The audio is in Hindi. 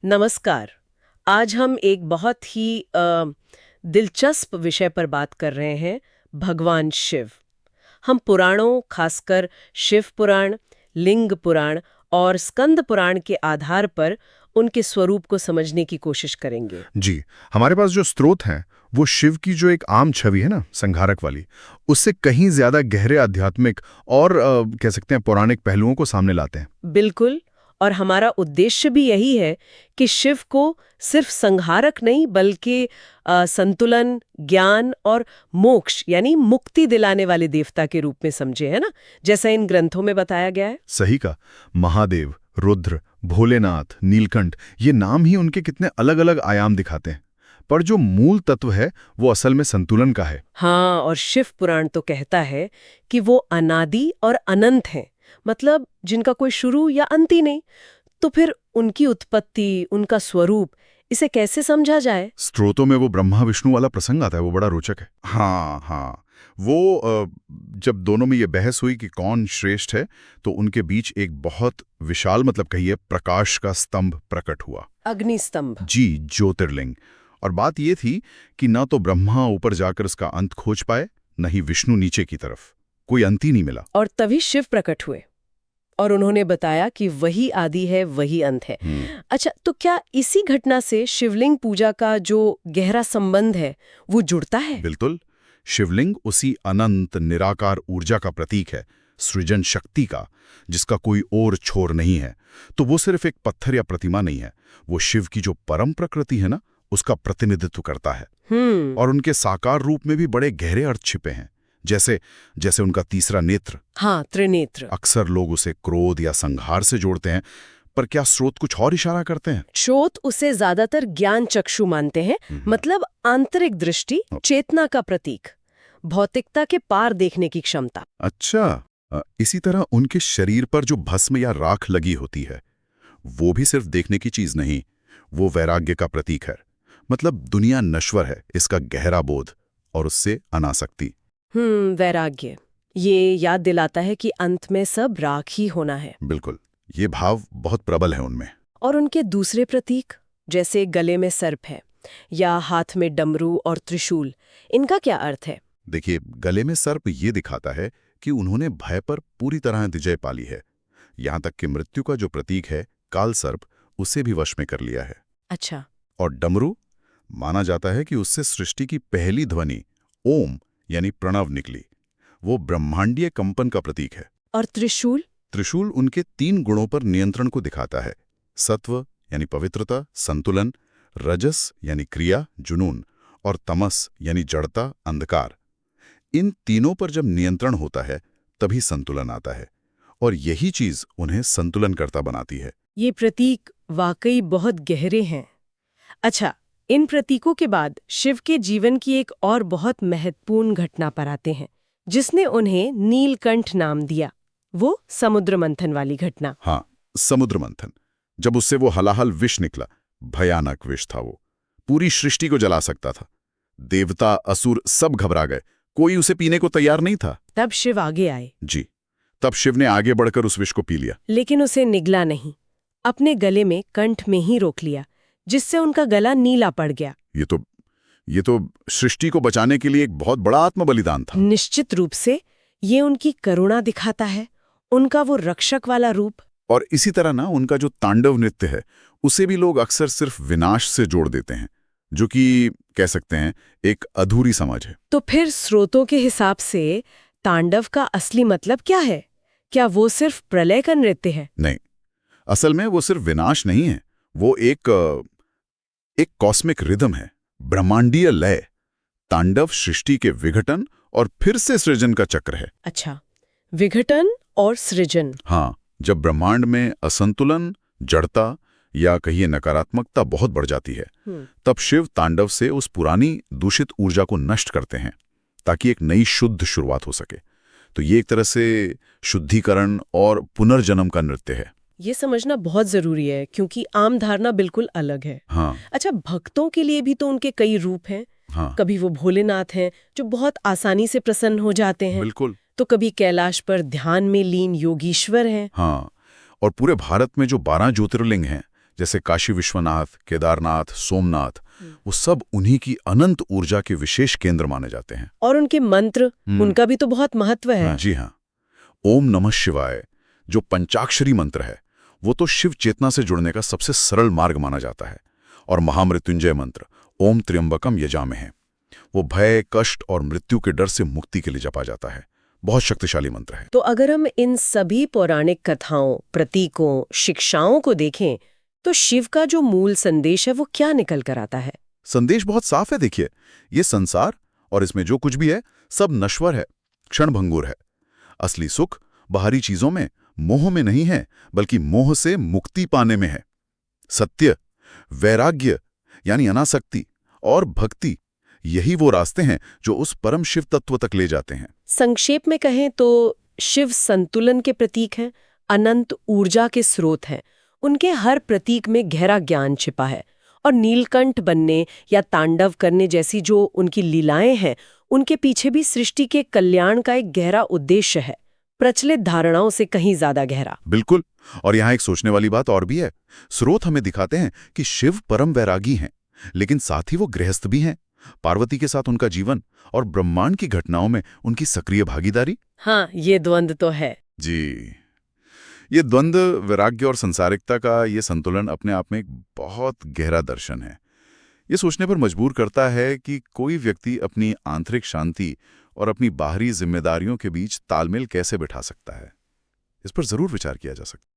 नमस्कार। आज हम एक बहुत ही दिलचस्प विषय पर बात कर रहे हैं, भगवान शिव। हम पुराणों, खासकर शिव पुराण, लिंग पुराण और स्कंद पुराण के आधार पर उनके स्वरूप को समझने की कोशिश करेंगे। जी। हमारे पास जो स्रोत हैं वो शिव की जो एक आम छवि है ना, संहारक वाली, उससे कहीं ज्यादा गहरे आध्यात्मिक और कह सकते हैं पौराणिक पहलुओं को सामने लाते हैं। बिल्कुल। और हमारा उद्देश्य भी यही है कि शिव को सिर्फ संहारक नहीं बल्कि संतुलन, ज्ञान और मोक्ष यानी मुक्ति दिलाने वाले देवता के रूप में समझे, है ना, जैसा इन ग्रंथों में बताया गया है। सही का। महादेव, रुद्र, भोलेनाथ, नीलकंठ, ये नाम ही उनके कितने अलग अलग आयाम दिखाते हैं, पर जो मूल तत्व है वो असल में संतुलन का है। हाँ, और शिव पुराण तो कहता है कि वो अनादि और अनंत हैं, मतलब जिनका कोई शुरू या अंत ही नहीं। तो फिर उनकी उत्पत्ति, उनका स्वरूप, इसे कैसे समझा जाए? स्रोतों में वो ब्रह्मा विष्णु वाला प्रसंग आता है, वो बड़ा रोचक है। हाँ हाँ। वो जब दोनों में ये बहस हुई कि कौन श्रेष्ठ है, तो उनके बीच एक बहुत विशाल, मतलब कहिए प्रकाश का स्तंभ प्रकट हुआ। अग्नि स्तंभ। जी, ज्योतिर्लिंग। और बात ये थी कि ना तो ब्रह्मा ऊपर जाकर उसका अंत खोज पाए, न ही विष्णु नीचे की तरफ। कोई अंत ही नहीं मिला। और तभी शिव प्रकट हुए और उन्होंने बताया कि वही आदि है, वही अंत है। अच्छा, तो क्या इसी घटना से शिवलिंग पूजा का जो गहरा संबंध है वो जुड़ता है? बिल्कुल। शिवलिंग उसी अनंत निराकार ऊर्जा का प्रतीक है, सृजन शक्ति का, जिसका कोई और छोर नहीं है। तो वो सिर्फ एक पत्थर या प्रतिमा नहीं है, वो शिव की जो परम प्रकृति है ना, उसका प्रतिनिधित्व करता है। और उनके साकार रूप में भी बड़े गहरे अर्थ छिपे हैं, जैसे जैसे उनका तीसरा नेत्र। हाँ, त्रिनेत्र। अक्सर लोग उसे क्रोध या संहार से जोड़ते हैं, पर क्या स्रोत कुछ और इशारा करते हैं? स्रोत उसे ज्यादातर ज्ञान चक्षु मानते हैं, मतलब आंतरिक दृष्टि, चेतना का प्रतीक, भौतिकता के पार देखने की क्षमता। अच्छा। इसी तरह उनके शरीर पर जो भस्म या राख लगी होती है, वो भी सिर्फ देखने की चीज नहीं, वो वैराग्य का प्रतीक है। मतलब दुनिया नश्वर है, इसका गहरा बोध, और उससे अनासक्ति। वैराग्य। ये याद दिलाता है कि अंत में सब राख ही होना है। बिल्कुल। ये भाव बहुत प्रबल है उनमें। और उनके दूसरे प्रतीक, जैसे गले में सर्प है या हाथ में डमरू और त्रिशूल, इनका क्या अर्थ है? देखिए, गले में सर्प ये दिखाता है कि उन्होंने भय पर पूरी तरह विजय पा ली है। यहां तक कि मृत्यु का जो प्रतीक है, काल सर्प, उसे भी वश में कर लिया है। अच्छा। और डमरू, माना जाता है कि उससे सृष्टि की पहली ध्वनि ओम यानी प्रणव निकली। वो ब्रह्मांडीय कंपन का प्रतीक है। और त्रिशूल? त्रिशूल उनके 3 गुणों पर नियंत्रण को दिखाता है, सत्व यानी पवित्रता, संतुलन, रजस यानी क्रिया, जुनून, और तमस यानी जड़ता, अंधकार। इन तीनों पर जब नियंत्रण होता है तभी संतुलन आता है, और यही चीज उन्हें संतुलन करता बनाती है। ये प्रतीक वाकई बहुत गहरे हैं। अच्छा, इन प्रतीकों के बाद शिव के जीवन की एक और बहुत महत्वपूर्ण घटना पर आते हैं, जिसने उन्हें नीलकंठ नाम दिया। वो समुद्र मंथन वाली घटना। हाँ, समुद्र मंथन। जब उससे वो हलाहल विष निकला, भयानक विष था वो, पूरी सृष्टि को जला सकता था। देवता, असुर सब घबरा गए, कोई उसे पीने को तैयार नहीं था। तब शिव आगे आए। जी। तब शिव ने आगे बढ़कर उस विष को पी लिया। लेकिन उसे निगला नहीं, अपने गले में, कंठ में ही रोक लिया, जिससे उनका गला नीला पड़ गया। ये तो सृष्टि को बचाने के लिए एक बहुत बड़ा आत्म बलिदान था। निश्चित रूप से ये उनकी करुणा दिखाता है, उनका वो रक्षक वाला रूप। और इसी तरह ना उनका जो तांडव नृत्य है, उसे भी लोग अक्सर सिर्फ विनाश से जोड़ देते हैं, जो कि कह सकते हैं एक अधूरी समझ है। तो फिर स्रोतों के हिसाब से तांडव का असली मतलब क्या है? क्या वो सिर्फ प्रलय का नृत्य है? नहीं, असल में वो सिर्फ विनाश नहीं है, वो एक कॉस्मिक रिदम है, ब्रह्मांडीय लय। तांडव सृष्टि के विघटन और फिर से सृजन का चक्र है। अच्छा, विघटन और सृजन। हाँ, जब ब्रह्मांड में असंतुलन, जड़ता या कहिए नकारात्मकता बहुत बढ़ जाती है, तब शिव तांडव से उस पुरानी दूषित ऊर्जा को नष्ट करते हैं, ताकि एक नई शुद्ध शुरुआत हो सके। तो ये एक तरह से शुद्धिकरण और पुनर्जन्म का नृत्य है। ये समझना बहुत जरूरी है, क्योंकि आम धारणा बिल्कुल अलग है। हाँ। अच्छा, भक्तों के लिए भी तो उनके कई रूप हैं। हाँ। कभी वो भोलेनाथ हैं, जो बहुत आसानी से प्रसन्न हो जाते हैं। बिल्कुल। तो कभी कैलाश पर ध्यान में लीन योगीश्वर हैं। हाँ, और पूरे भारत में जो 12 ज्योतिर्लिंग हैं, जैसे काशी विश्वनाथ, केदारनाथ, सोमनाथ, वो सब उन्हीं की अनंत ऊर्जा के विशेष केंद्र माने जाते हैं। और उनके मंत्र, उनका भी तो बहुत महत्व है। जी हाँ। ओम नमः शिवाय जो पंचाक्षरी मंत्र है, वो तो शिव चेतना से जुड़ने का सबसे सरल मार्ग माना जाता है। और महामृत्युंजय मंत्र ओम त्र्यंबकम यजामहे है, वो भय, कष्ट और मृत्यु के डर से मुक्ति के लिए जपा जाता है। बहुत शक्तिशाली मंत्र है। तो अगर हम इन सभी पौराणिक कथाओं, प्रतीकों, शिक्षाओं को देखें तो शिव का जो मूल संदेश है वो क्या निकल कर आता है? संदेश बहुत साफ है। देखिए, ये संसार और इसमें जो कुछ भी है सब नश्वर है, क्षणभंगुर है। असली सुख बाहरी चीजों में, मोह में नहीं है, बल्कि मोह से मुक्ति पाने में है। सत्य, वैराग्य यानी अनासक्ति और भक्ति, यही वो रास्ते हैं जो उस परम शिव तत्व तक ले जाते हैं। संक्षेप में कहें तो शिव संतुलन के प्रतीक हैं, अनंत ऊर्जा के स्रोत हैं। उनके हर प्रतीक में गहरा ज्ञान छिपा है। और नीलकंठ बनने या तांडव करने जैसी जो उनकी लीलाएं हैं, उनके पीछे भी सृष्टि के कल्याण का एक गहरा उद्देश्य है, प्रचलित धारणाओं से कहीं ज्यादा गहरा। बिल्कुल। और यहाँ एक सोचने वाली बात और भी है। स्रोत हमें दिखाते हैं कि शिव परम वैरागी हैं, लेकिन साथ ही वो गृहस्थ भी हैं। पार्वती के साथ उनका जीवन और ब्रह्मांड की घटनाओं में उनकी सक्रिय भागीदारी। हाँ, ये द्वंद्व तो है जी। ये द्वंद्व, वैराग्य और संसारिकता का ये संतुलन अपने आप में एक बहुत गहरा दर्शन है। ये सोचने पर मजबूर करता है कि कोई व्यक्ति अपनी आंतरिक शांति और अपनी बाहरी जिम्मेदारियों के बीच तालमेल कैसे बिठा सकता है। इस पर जरूर विचार किया जा सकता है।